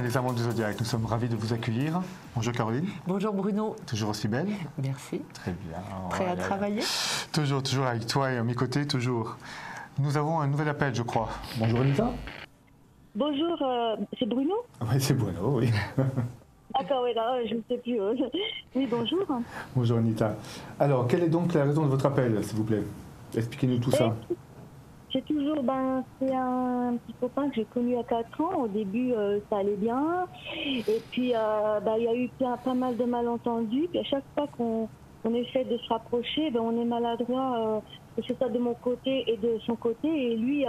les amants du Zodiac. Nous sommes ravis de vous accueillir. Bonjour Caroline. Bonjour Bruno. Toujours aussi belle. Merci. Très bien. Prêt à travailler? Toujours avec toi et à mes côtés, toujours. Nous avons un nouvel appel, je crois. Bonjour Anita. Bonjour, c'est Bruno? Oui, c'est Bruno, oui. D'accord, oui, là, je ne sais plus. Oui, bonjour. Bonjour Anita. Alors, quelle est donc la raison de votre appel, s'il vous plaît? Expliquez-nous tout ça. C'est toujours, c'est un petit copain que j'ai connu à 4 ans. Au début, ça allait bien. Et puis, il y a eu pas mal de malentendus. Puis à chaque fois qu'on essaie de se rapprocher, on est maladroit, que ce soit de mon côté et de son côté. Et lui,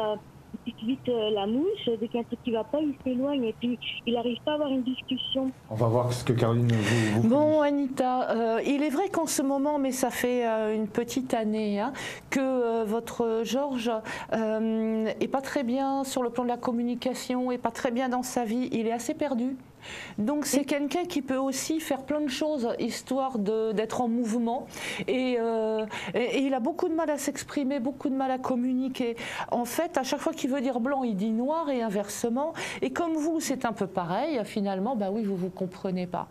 il pique vite la mouche. Dès qu'il y a un truc qui ne va pas, il s'éloigne. Et puis, il n'arrive pas à avoir une discussion. On va voir ce que Caroline vous... Bon, Anita, il est vrai qu'en ce moment, mais ça fait une petite année, que votre Georges est pas très bien sur le plan de la communication, est pas très bien dans sa vie. Il est assez perdu. Donc c'est quelqu'un qui peut aussi faire plein de choses histoire d'être en mouvement et il a beaucoup de mal à s'exprimer, beaucoup de mal à communiquer. En fait, à chaque fois qu'il veut dire blanc, il dit noir et inversement. Et comme vous, c'est un peu pareil, finalement, oui, vous comprenez pas.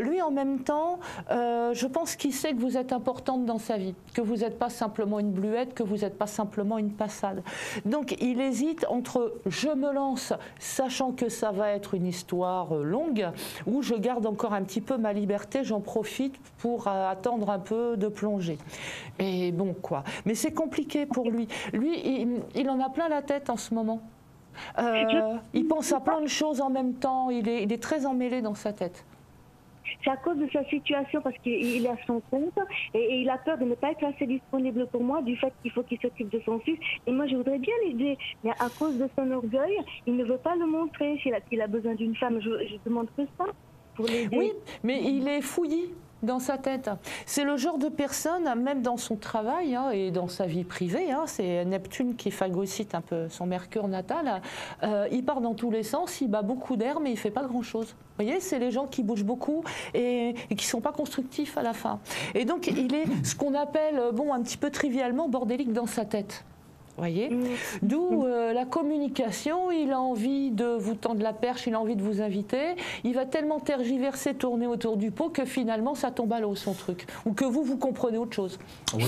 Lui, en même temps, je pense qu'il sait que vous êtes importante dans sa vie, que vous n'êtes pas simplement une bluette, que vous n'êtes pas simplement une passade. Donc il hésite entre je me lance, sachant que ça va être une histoire longue, où je garde encore un petit peu ma liberté, j'en profite pour attendre un peu de plonger. Et bon, quoi. Mais c'est compliqué pour lui. Lui, il en a plein la tête en ce moment. Il pense à plein de choses en même temps, il est très emmêlé dans sa tête. C'est à cause de sa situation, parce qu'il est à son compte et il a peur de ne pas être assez disponible pour moi, du fait qu'il faut qu'il s'occupe de son fils. Et moi, je voudrais bien l'aider, mais à cause de son orgueil, il ne veut pas le montrer. S'il a besoin d'une femme, je demande que ça pour l'aider. Oui, mais il est fouillis dans sa tête. C'est le genre de personne, même dans son travail et dans sa vie privée, c'est Neptune qui phagocyte un peu son Mercure natal, il part dans tous les sens, il bat beaucoup d'air, mais il ne fait pas grand-chose. Vous voyez, c'est les gens qui bougent beaucoup et qui ne sont pas constructifs à la fin. Et donc, il est ce qu'on appelle, un petit peu trivialement, bordélique dans sa tête. Voyez, d'où la communication, il a envie de vous tendre la perche, il a envie de vous inviter, il va tellement tergiverser, tourner autour du pot que finalement ça tombe à l'eau son truc, ou que vous comprenez autre chose. Oui,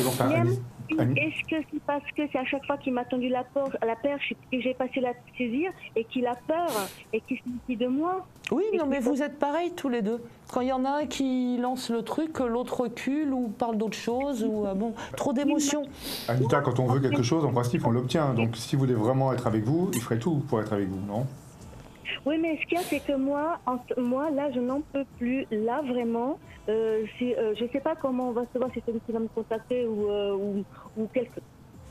est-ce que c'est parce que c'est à chaque fois qu'il m'a tendu la perche et que j'ai passé la saisir et qu'il a peur et qu'il se méfie de moi? Oui, non mais vous êtes pareils tous les deux. Quand il y en a un qui lance le truc, l'autre recule ou parle d'autre chose, ou trop d'émotions. Anita, quand on veut quelque chose, en principe, on l'obtient. Donc si vous voulez vraiment être avec vous, il ferait tout pour être avec vous, non? Oui, mais ce qu'il y a, c'est que moi, là, je n'en peux plus. Là, vraiment, je ne sais pas comment on va se voir, si c'est lui qui va me contacter ou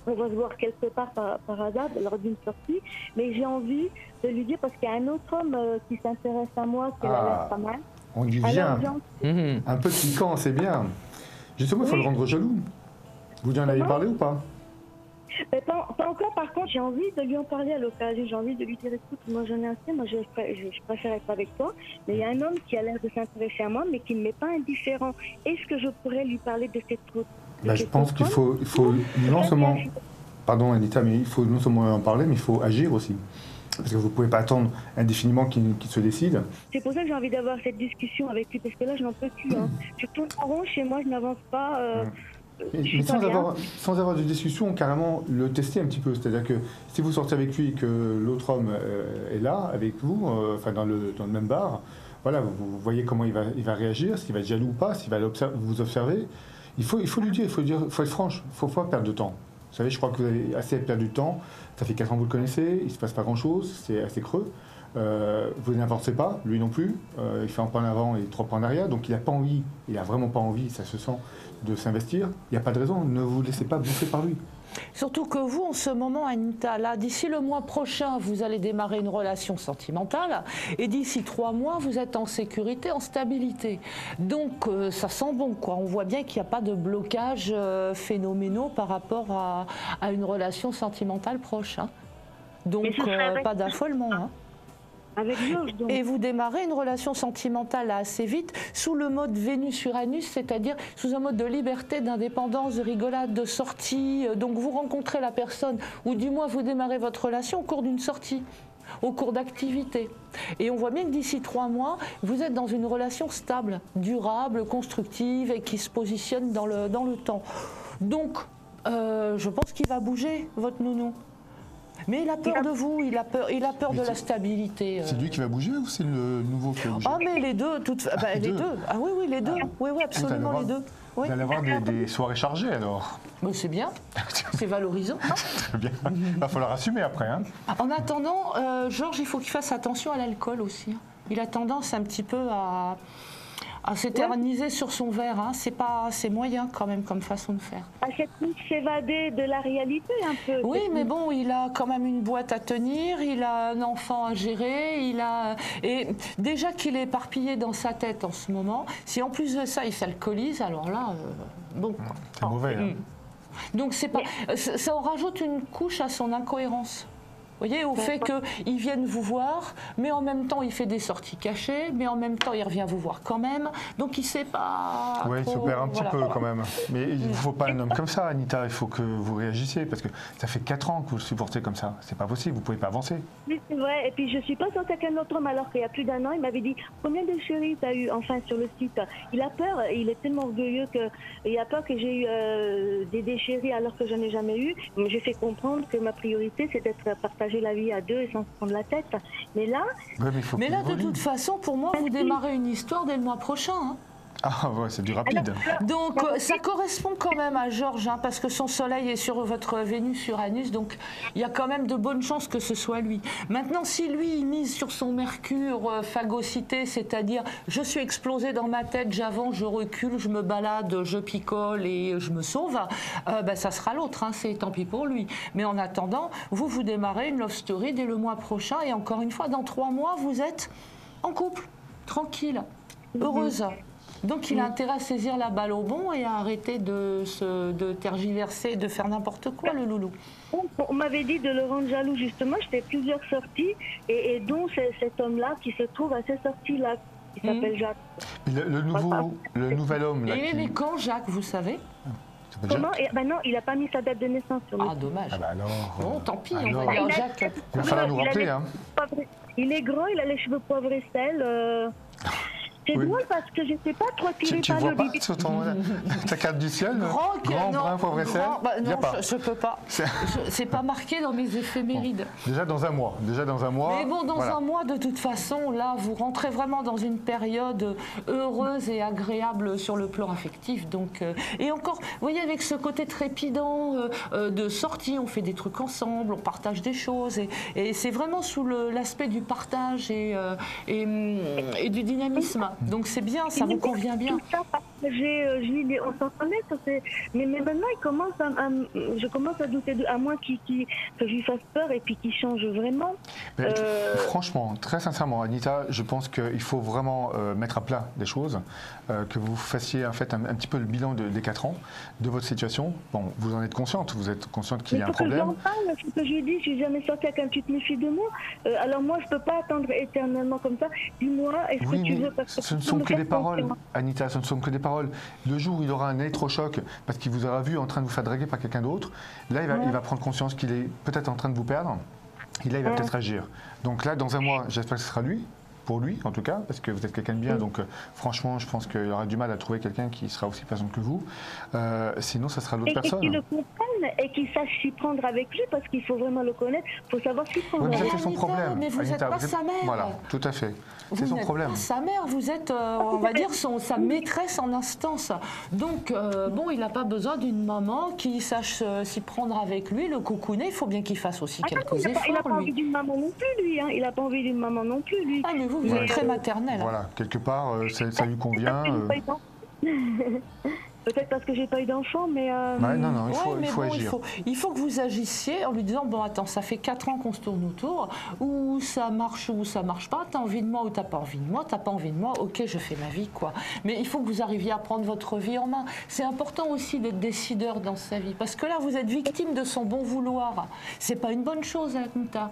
on va se voir quelque part par hasard lors d'une sortie. Mais j'ai envie de lui dire, parce qu'il y a un autre homme qui s'intéresse à moi, qui a l'air pas mal. On y vient. Un peu piquant, c'est bien. Justement, il faut le rendre jaloux. Vous lui en avez parlé ou pas? Pas encore, par contre, j'ai envie de lui en parler à l'occasion. J'ai envie de lui dire, écoute, moi j'en ai assez, moi je préfère être avec toi. Mais il y a un homme qui a l'air de s'intéresser à moi, mais qui ne m'est pas indifférent. Est-ce que je pourrais lui parler de cette route? Je pense qu'il faut non seulement... Pardon Anita, mais il faut non seulement en parler, mais il faut agir aussi. Parce que vous ne pouvez pas attendre indéfiniment qu'il se décide. C'est pour ça que j'ai envie d'avoir cette discussion avec lui, parce que là, je n'en peux plus. Je tourne en rond chez moi, je n'avance pas. Mais sans avoir de discussion, carrément le tester un petit peu. C'est-à-dire que si vous sortez avec lui et que l'autre homme est là, avec vous, dans le même bar, voilà, vous voyez comment il va réagir, s'il va être jaloux ou pas, s'il va vous observer. Il faut lui dire, il faut être franche, il ne faut pas perdre de temps. Vous savez, je crois que vous avez assez perdu de temps. Ça fait 4 ans que vous le connaissez, il ne se passe pas grand-chose, c'est assez creux. Vous n'avancez pas, lui non plus. Il fait un pas en avant et 3 pas en arrière. Donc il n'a pas envie, il n'a vraiment pas envie, ça se sent, de s'investir. Il n'y a pas de raison, ne vous laissez pas bouffer par lui. Surtout que vous, en ce moment, Anita, là, d'ici le mois prochain, vous allez démarrer une relation sentimentale. Et d'ici 3 mois, vous êtes en sécurité, en stabilité. Donc, ça sent bon, quoi. On voit bien qu'il n'y a pas de blocage phénoménaux par rapport à une relation sentimentale proche. Donc, pas d'affolement. Et vous démarrez une relation sentimentale assez vite sous le mode Vénus-Uranus, c'est-à-dire sous un mode de liberté, d'indépendance, de rigolade, de sortie. Donc vous rencontrez la personne, ou du moins vous démarrez votre relation au cours d'une sortie. au cours d'activités. Et on voit bien que d'ici 3 mois, vous êtes dans une relation stable, durable, constructive et qui se positionne dans le temps. Donc, je pense qu'il va bouger, votre nounou. Mais il a peur de vous, il a peur de la stabilité. C'est lui qui va bouger ou c'est le nouveau qui va bouger? Ah mais les deux, les deux. Ah oui, oui, les deux. Oui, oui, absolument les deux. Oui. Vous allez avoir des soirées chargées alors. C'est bien, c'est valorisant. Très bien, il va falloir assumer après. Hein. En attendant, Georges, il faut qu'il fasse attention à l'alcool aussi. Il a tendance un petit peu à s'éterniser sur son verre. Hein. C'est moyen quand même comme façon de faire. C'est plus s'évader de la réalité un peu. Oui, mais bon, il a quand même une boîte à tenir, il a un enfant à gérer, et déjà qu'il est éparpillé dans sa tête en ce moment, si en plus de ça il s'alcoolise, alors là, bon. C'est mauvais. Hein. Donc ça en rajoute une couche à son incohérence. Vous voyez, au fait qu'il vienne vous voir, mais en même temps il fait des sorties cachées, mais en même temps il revient vous voir quand même, donc il ne sait pas. Oui, il se perd un petit peu quand même. Mais il ne faut pas un homme comme ça, Anita, il faut que vous réagissiez, parce que ça fait 4 ans que vous le supportez comme ça, c'est pas possible, vous ne pouvez pas avancer. Oui, c'est vrai, et puis je ne suis pas sortie avec un autre homme, alors qu'il y a plus d'1 an, il m'avait dit combien de chéris tu as eu enfin sur le site. Il a peur, il est tellement orgueilleux qu'il a peur que j'ai eu des chéris alors que je n'en ai jamais eu. Mais j'ai fait comprendre que ma priorité c'est d'être partagée la vie à 2 et sans se prendre la tête. Mais là, mais là de toute façon, pour moi, vous démarrez une histoire dès le mois prochain. Hein. Ah ouais, c'est du rapide. Donc ça correspond quand même à Georges, hein, parce que son soleil est sur votre Vénus-Uranus, donc il y a quand même de bonnes chances que ce soit lui. Maintenant, si lui, il mise sur son Mercure phagocité, c'est-à-dire je suis explosé dans ma tête, j'avance, je recule, je me balade, je picole et je me sauve, ça sera l'autre, hein, c'est tant pis pour lui. Mais en attendant, vous démarrez une love story dès le mois prochain, et encore une fois, dans 3 mois, vous êtes en couple, tranquille, heureuse. Donc il a intérêt à saisir la balle au bon et à arrêter de tergiverser, de faire n'importe quoi, le loulou. On m'avait dit de le rendre jaloux, justement. Je fais plusieurs sorties, et dont cet homme-là qui se trouve à ces sorties-là, qui s'appelle Jacques. Le nouvel homme... Là, il est né quand, Jacques, vous savez? Comment? Non, il n'a pas mis sa date de naissance sur le site. Ah, dommage. Ah bah alors, bon, tant pis, on va dire Jacques. Il va falloir nous rappeler. Il est grand, il a les cheveux poivre et sel. C'est drôle parce que je ne sais pas trop tiré tu par vois le pas bibi. sur ta carte du ciel Grand brun poivre et sel? Non, je ne peux pas. C'est pas marqué dans mes éphémérides. Bon. Déjà dans un mois. Mais bon, dans un mois, de toute façon, là, vous rentrez vraiment dans une période heureuse et agréable sur le plan affectif. Donc, et encore, vous voyez, avec ce côté trépidant de sortie, on fait des trucs ensemble, on partage des choses. Et c'est vraiment sous l'aspect du partage et du dynamisme. Donc c'est bien, ça vous convient bien. On s'entendait, mais maintenant je commence à douter à moi que je lui fasse peur et puis qu'il change vraiment. Franchement, très sincèrement, Anita, je pense qu'il faut vraiment mettre à plat des choses, que vous fassiez en fait un petit peu le bilan des 4 ans de votre situation. Bon, vous en êtes consciente, qu'il y a un problème. Ce que je lui dis, je suis jamais sortie avec un tu te méfies de moi. Alors moi, je peux pas attendre éternellement comme ça. Dis-moi, est-ce que tu veux... Ce ne sont que des paroles, Anita, ce ne sont que des paroles. Le jour où il aura un électrochoc, parce qu'il vous aura vu en train de vous faire draguer par quelqu'un d'autre, là, il va prendre conscience qu'il est peut-être en train de vous perdre, et là, il va peut-être agir. Donc là, dans un mois, j'espère que ce sera lui, pour lui en tout cas, parce que vous êtes quelqu'un de bien, donc franchement, je pense qu'il aura du mal à trouver quelqu'un qui sera aussi patient que vous. Sinon, ça sera l'autre personne. Et qu'il le comprenne et qu'il sache s'y prendre avec lui, parce qu'il faut vraiment le connaître, il faut savoir s'y prendre. Oui, mais c'est son problème. Mais vous n'êtes pas sa mère. Voilà, tout à fait. C'est son problème. Vous n'êtes pas sa mère, vous êtes, on va dire, sa maîtresse en instance. Donc, bon, il n'a pas besoin d'une maman qui sache s'y prendre avec lui, le coucouner. Il faut bien qu'il fasse aussi quelques efforts. Il n'a pas envie d'une maman non plus, lui. Hein. Il n'a pas envie d'une maman non plus, lui. Ah, mais vous êtes très maternelle. Voilà, quelque part, ça lui convient. Peut-être parce que j'ai pas eu d'enfant, mais... Non, il faut agir. Il faut que vous agissiez en lui disant, bon, attends, ça fait 4 ans qu'on se tourne autour, ou ça marche ou ça marche pas, t'as envie de moi ou t'as pas envie de moi, t'as pas envie de moi, ok, je fais ma vie, quoi. Mais il faut que vous arriviez à prendre votre vie en main. C'est important aussi d'être décideur dans sa vie, parce que là, vous êtes victime de son bon vouloir. C'est pas une bonne chose, Anita.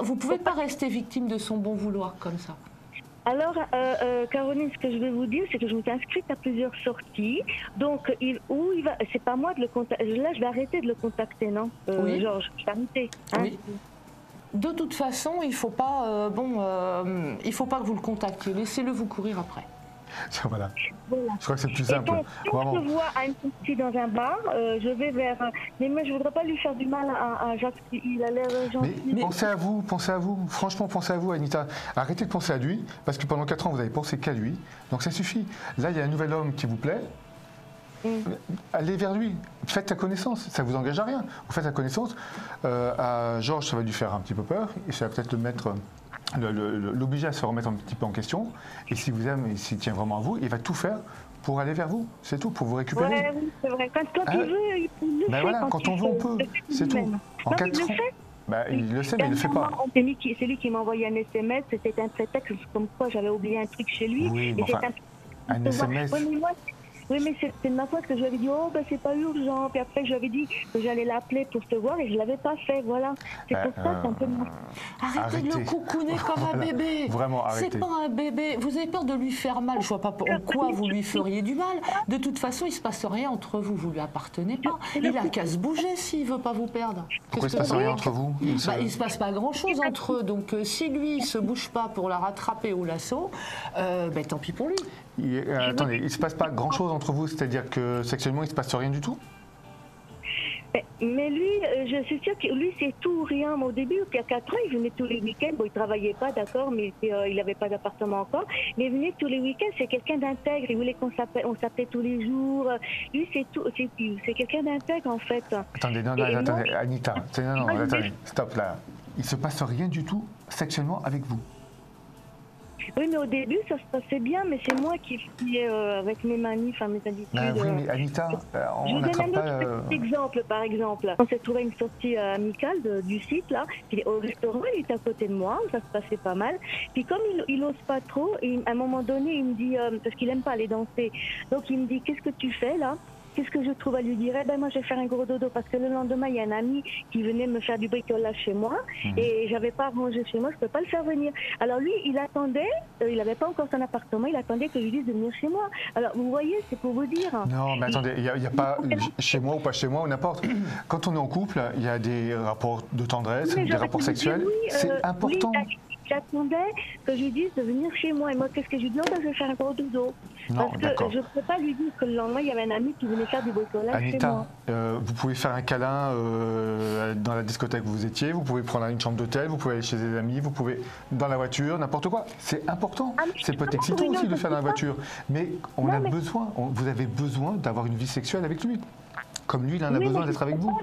Vous pouvez pas rester victime de son bon vouloir comme ça. Alors, Caroline, ce que je vais vous dire, c'est que je vous ai inscrite à plusieurs sorties. Donc, c'est pas moi de le contacter. Là, je vais arrêter de le contacter, non, oui. Georges, je vais arrêter. Hein, oui. De toute façon, il ne faut pas, il faut pas que vous le contactiez. Laissez-le vous courir après. Voilà. Voilà. Je crois que c'est le plus simple. Si on se voit à une sortie dans un bar, je vais vers... Mais moi, je ne voudrais pas lui faire du mal à Jacques. Il a l'air gentil. Mais pensez à vous. Franchement, pensez à vous, Anita. Arrêtez de penser à lui, parce que pendant 4 ans, vous avez pensé qu'à lui. Donc ça suffit. Là, il y a un nouvel homme qui vous plaît. Allez vers lui, faites la connaissance, ça ne vous engage à rien. Vous faites la connaissance. À Georges, ça va lui faire un petit peu peur, et ça va peut-être le mettre, l'obliger à se remettre un petit peu en question. Et s'il vous aime et s'il tient vraiment à vous, il va tout faire pour aller vers vous, c'est tout, pour vous récupérer. Ouais, oui, c'est vrai. Quand il veut, il le fait. Voilà, quand on veut, on peut, c'est tout. En 4 ans, il le sait, mais il ne le fait pas. C'est lui qui m'a envoyé un SMS, c'était un prétexte comme quoi j'avais oublié un truc chez lui. Oui, mais enfin, un SMS... Oui, mais c'est de ma faute que je lui avais dit, oh, ben c'est pas urgent. Puis après, je lui avais dit que j'allais l'appeler pour te voir et je ne l'avais pas fait. Voilà. C'est pour ça que c'est un peu... Arrêtez de le coucouner comme un bébé. Vraiment, arrêtez. C'est pas un bébé. Vous avez peur de lui faire mal. Je vois pas en quoi vous lui feriez du mal. De toute façon, il se passe rien entre vous. Vous lui appartenez pas. Il a qu'à se bouger s'il veut pas vous perdre. Pourquoi il se passe rien entre vous? Il se passe pas grand-chose entre eux. Donc, si lui se bouge pas pour la rattraper au lasso, tant pis pour lui. Attendez, il ne se passe pas grand-chose entre vous, c'est-à-dire que sexuellement, il ne se passe rien du tout? Mais lui, je suis sûre que lui, c'est tout ou rien. Au début, il y a 4 ans, il venait tous les week-ends. Bon, il ne travaillait pas, d'accord, mais il n'avait pas d'appartement encore. Mais il venait tous les week-ends. C'est quelqu'un d'intègre. Il voulait qu'on s'appelait tous les jours. Lui, c'est quelqu'un d'intègre, en fait. Attendez, attendez, Anita. Attendez, stop là. Il ne se passe rien du tout sexuellement avec vous? Oui, mais au début, ça se passait bien, mais c'est moi qui avec mes manifs, mes habitudes. Oui, mais Anita, on n'attrape pas... Je vous donne un autre exemple, par exemple. On s'est trouvé une sortie amicale du site, là. Puis, au restaurant, il était à côté de moi, ça se passait pas mal. Puis comme il n'ose pas trop, et à un moment donné, il me dit, parce qu'il n'aime pas aller danser, donc il me dit, qu'est-ce que tu fais, là? Qu'est-ce que je trouve à lui dire? Moi, je vais faire un gros dodo parce que le lendemain, il y a un ami qui venait me faire du bricolage chez moi et j'avais pas rangé chez moi, je peux pas le faire venir. Alors lui, il attendait, il n'avait pas encore son appartement, il attendait que je lui dise de venir chez moi. Alors vous voyez, c'est pour vous dire. Non, mais attendez, il y a pas chez moi ou pas chez moi ou n'importe. Quand on est en couple, il y a des rapports de tendresse, des rapports sexuels. C'est important. J'attendais que je lui dise de venir chez moi. Et moi, qu'est-ce que je lui dis? Je vais faire un gros dodo. Non, parce que je ne peux pas lui dire que le lendemain, il y avait un ami qui venait faire du bricolage chez moi. Vous pouvez faire un câlin dans la discothèque où vous étiez, vous pouvez prendre une chambre d'hôtel, vous pouvez aller chez des amis, vous pouvez dans la voiture, n'importe quoi. C'est important. C'est peut-être excitant aussi de le faire dans la voiture. Mais on a besoin, vous avez besoin d'avoir une vie sexuelle avec lui. Comme lui, il en a besoin d'être avec vous.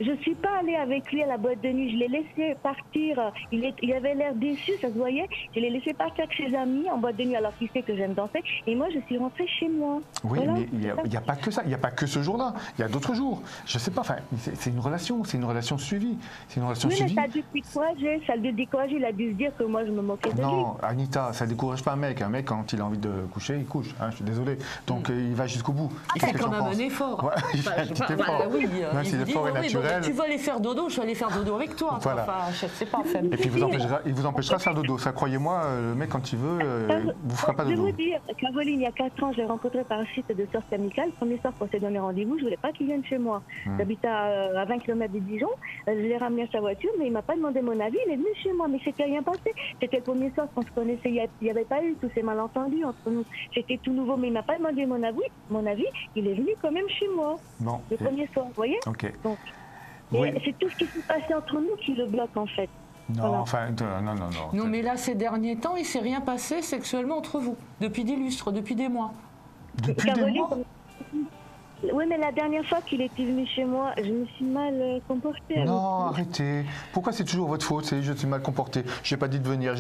Je ne suis pas allée avec lui à la boîte de nuit. Je l'ai laissé partir. Il avait l'air déçu, ça se voyait. Je l'ai laissé partir avec ses amis en boîte de nuit alors qu'il sait que j'aime danser. Et moi, je suis rentrée chez moi. Oui, voilà. Mais il n'y a pas que ça. Il n'y a pas que ce jour-là. Il y a d'autres jours. Je ne sais pas. Enfin, c'est une relation. C'est une relation suivie. C'est une relation suivie. Mais ça a dû décourager. Ça a dû décourager. Il a dû se dire que moi, je me moquais de lui. Non, Anita, ça ne décourage pas un mec. Un mec, quand il a envie de coucher, il couche. Hein, je suis désolé. Donc, il va jusqu'au bout. C'est quand même un effort. Ouais, il fait un petit effort. Même si l'effort est naturel. Tu vas aller faire dodo, je vais aller faire dodo avec toi. Voilà. Enfin, je sais pas. Et puis il vous empêchera de faire dodo. Ça, croyez-moi, le mec, quand il veut, vous fera pas dodo. Je vais vous dire, Caroline, il y a 4 ans, je l'ai rencontré par un site de sortie amicale. Le premier soir, quand on s'est donné rendez-vous, je voulais pas qu'il vienne chez moi. J'habite à 20 km de Dijon. Je l'ai ramené à sa voiture, mais il m'a pas demandé mon avis. Il est venu chez moi, mais c'était rien passé. C'était le premier soir qu'on se connaissait. Il n'y avait pas eu tous ces malentendus entre nous. C'était tout nouveau, mais il m'a pas demandé mon avis. Il est venu quand même chez moi. Bon. Le premier soir, vous voyez. Ok. Donc, oui. C'est tout ce qui s'est passé entre nous qui le bloque en fait. Non, voilà. Enfin, non. Non, mais là, ces derniers temps, il ne s'est rien passé sexuellement entre vous. Depuis des lustres, depuis des mois. Depuis des mois? Oui, mais la dernière fois qu'il était venu chez moi, je me suis mal comportée. Non, arrêtez. Pourquoi c'est toujours votre faute? Je suis mal comportée. Je n'ai pas dit de venir.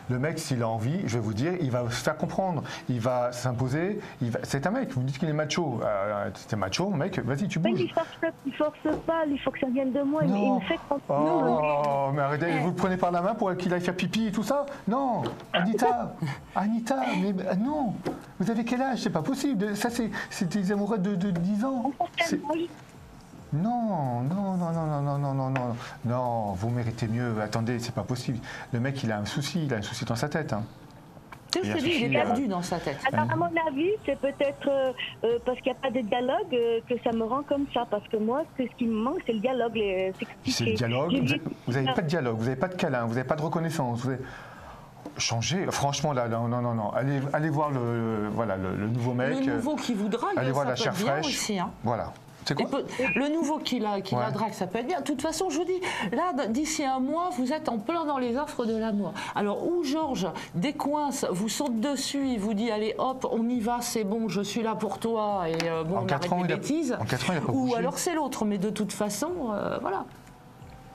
Le mec, s'il a envie, je vais vous dire, il va se faire comprendre. Il va s'imposer. C'est un mec. Vous me dites qu'il est macho. C'est macho, mec. Vas-y, tu bouges. Mais il force pas. Il faut que ça vienne de moi. Non. Il me fait Oh, mais arrêtez. Vous le prenez par la main pour qu'il aille faire pipi et tout ça? Non. Anita, mais non. Vous avez quel âge? C'est pas possible. Ça, c'est des amoureux de 10 ans. Non, vous méritez mieux. Attendez, c'est pas possible. Le mec, il a un souci dans sa tête. Hein. Je te dis, il est perdu dans sa tête. Alors, à mon avis, c'est peut-être parce qu'il n'y a pas de dialogue que ça me rend comme ça. Parce que moi, ce qui me manque, c'est le dialogue. C'est le dialogue. Vous n'avez pas de dialogue, vous n'avez pas de câlin, vous n'avez pas de reconnaissance. Vous avez... Changez, franchement, là, non. Allez voir le nouveau mec. Le nouveau qui vous drague, allez voir ça la peut chair être bien fraîche. aussi. Hein. Voilà. C'est quoi? Le nouveau qui la drague, ça peut être bien. De toute façon, je vous dis, là, d'ici un mois, vous êtes en plein dans les offres de l'amour. Alors, où Georges décoince, vous saute dessus, il vous dit, allez, hop, on y va, c'est bon, je suis là pour toi, et bon, on arrête les bêtises. En 4 ans, il n'a pas Ou bougé. alors c'est l'autre, mais de toute façon, voilà.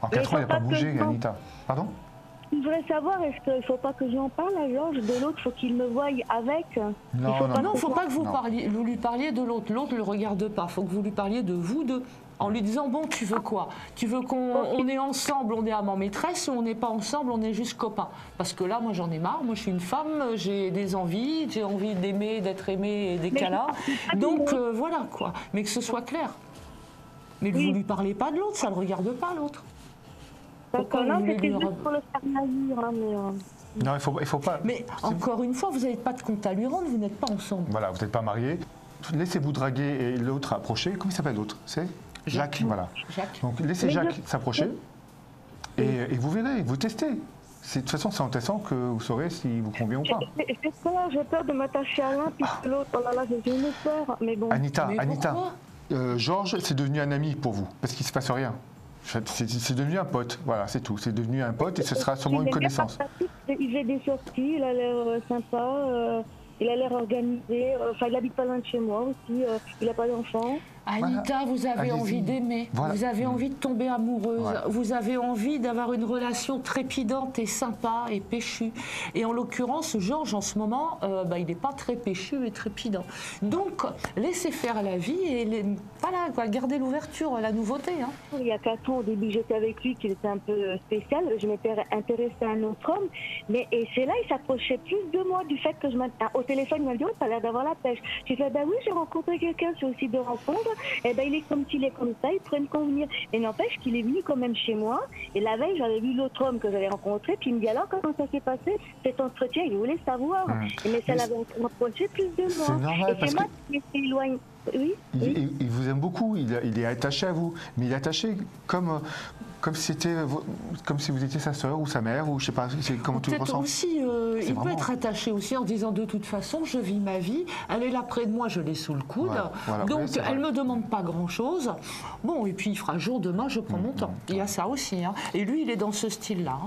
En 4 ans, il n'a pas bougé, Anita. Pardon? Je voudrais savoir, est-ce qu'il ne faut pas que j'en parle à Georges de l'autre? Il faut qu'il me voie avec. Non, il ne faut pas que vous lui parliez de l'autre. L'autre ne le regarde pas. Il faut que vous lui parliez de vous deux. En lui disant, bon, tu veux quoi? Tu veux qu'on est ensemble, on est amant maîtresse, ou on n'est pas ensemble, on est juste copains? Parce que là, moi, j'en ai marre. Moi, je suis une femme, j'ai des envies, j'ai envie d'aimer, d'être aimée et des câlins. Donc, voilà, quoi. Mais que ce soit clair. Mais vous ne lui parlez pas de l'autre, ça ne le regarde pas, l'autre. D'accord, non, c'était juste pour le faire navire. Hein, Non, il faut pas. Mais encore une fois, vous n'avez pas de compte à lui rendre, vous n'êtes pas ensemble. Voilà, vous n'êtes pas mariés. Laissez-vous draguer et l'autre approcher. Comment il s'appelle l'autre? C'est Jacques. Voilà. Jacques. Donc laissez Jacques s'approcher et vous verrez, vous testez. De toute façon, c'est en testant que vous saurez s'il vous convient ou pas. C'est ça, j'ai peur de m'attacher à l'un puisque l'autre, oh là là, j'ai une peur. Mais bon. Anita, pourquoi Georges, c'est devenu un ami pour vous, parce qu'il ne se passe rien. C'est devenu un pote, voilà, c'est tout. C'est devenu un pote et ce sera sûrement une connaissance. Il fait des sorties, il a l'air sympa, il a l'air organisé. Enfin, il habite pas loin de chez moi aussi, il n'a pas d'enfant. Anita, vous avez envie d'aimer, vous avez envie de tomber amoureuse, vous avez envie d'avoir une relation trépidante et sympa et péchue. Et en l'occurrence, Georges, en ce moment, il n'est pas très péchu et trépidant. Donc, laissez faire la vie et voilà, quoi, gardez l'ouverture, la nouveauté. Hein. Il y a 4 ans, au début, j'étais avec lui, qui était un peu spécial. Je m'étais intéressée à un autre homme. Et c'est là, il s'approchait plus de moi du fait que au téléphone, il m'a dit, oh, t'as l'air d'avoir la pêche. J'ai fait, oui, j'ai rencontré quelqu'un sur le site de rencontre. Et il est comme s'il est comme ça, il pourrait me convenir. Mais n'empêche qu'il est venu quand même chez moi. Et la veille, j'avais vu l'autre homme que j'avais rencontré. Puis il me dit, alors, comment ça s'est passé cet entretien? Il voulait savoir. Mais ça l'avait rapproché plus de moi. C'est normal, et c'est moi qui s'éloigne. Oui. Il vous aime beaucoup, il est attaché à vous, mais il est attaché comme si vous étiez sa sœur ou sa mère, ou je sais pas, comment tu le ressens. Aussi, il peut être attaché aussi en disant de toute façon, je vis ma vie, elle est là près de moi, je l'ai sous le coude, donc elle me demande pas grand-chose. Bon, et puis il fera jour demain, je prends mon temps. Il y a ça aussi. Hein. Et lui, il est dans ce style-là,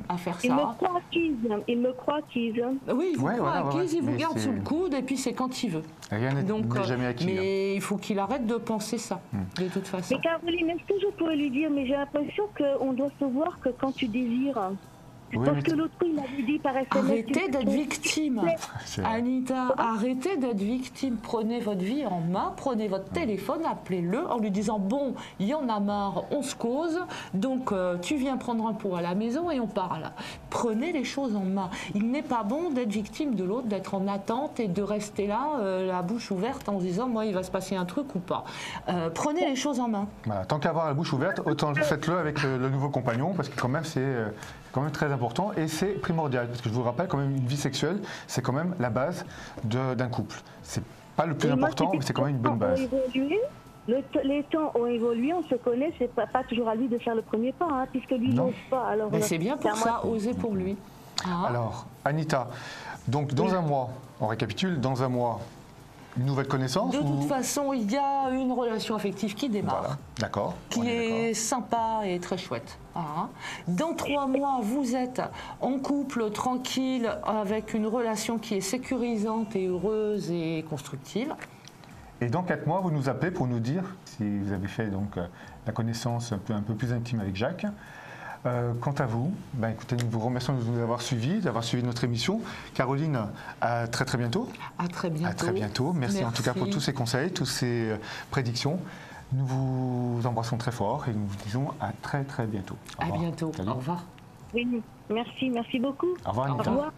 à faire ça. Il me croit acquise. Oui, il vous croit acquise, il vous garde sous le coude, et puis c'est quand il veut. Rien n'est jamais acquis. Mais il faut qu'il arrête de penser ça, de toute façon. Mais Caroline, est-ce que je pourrais lui dire, mais j'ai l'impression qu'on doit se voir que quand tu désires. Parce que l'autre, il m'avait dit par SMS... Arrêtez d'être victime. Anita, arrêtez d'être victime. Prenez votre vie en main, prenez votre téléphone, appelez-le en lui disant, bon, il y en a marre, on se cause, donc tu viens prendre un pot à la maison et on parle. Prenez les choses en main. Il n'est pas bon d'être victime de l'autre, d'être en attente et de rester là, la bouche ouverte, en se disant, moi, il va se passer un truc ou pas. Prenez les choses en main. Voilà, tant qu'avoir la bouche ouverte, autant faites-le avec le nouveau compagnon, parce que quand même, c'est quand même très important et c'est primordial, parce que je vous rappelle quand même, une vie sexuelle, c'est quand même la base d'un couple. C'est pas le plus important, mais c'est quand même une bonne base. Les temps ont évolué, on se connaît, c'est pas toujours à lui de faire le premier pas, hein, puisque lui n'ose pas. Alors, c'est bien pour ça, oser pour lui. Alors, Anita, donc dans un mois, on récapitule, dans un mois, une nouvelle connaissance? De toute façon, il y a une relation affective qui démarre. Voilà, d'accord. Qui est sympa et très chouette. Dans 3 mois, vous êtes en couple, tranquille, avec une relation qui est sécurisante et heureuse et constructive. Et dans 4 mois, vous nous appelez pour nous dire si vous avez fait donc la connaissance un peu plus intime avec Jacques. Quant à vous, écoutez, nous vous remercions de nous avoir suivis, d'avoir suivi notre émission. Caroline, à très très bientôt. À très bientôt. À très bientôt. Merci en tout cas pour tous ces conseils, toutes ces prédictions. Nous vous embrassons très fort et nous vous disons à très très bientôt. À bientôt. Au revoir. Oui, merci beaucoup. Au revoir, Anita. Au revoir.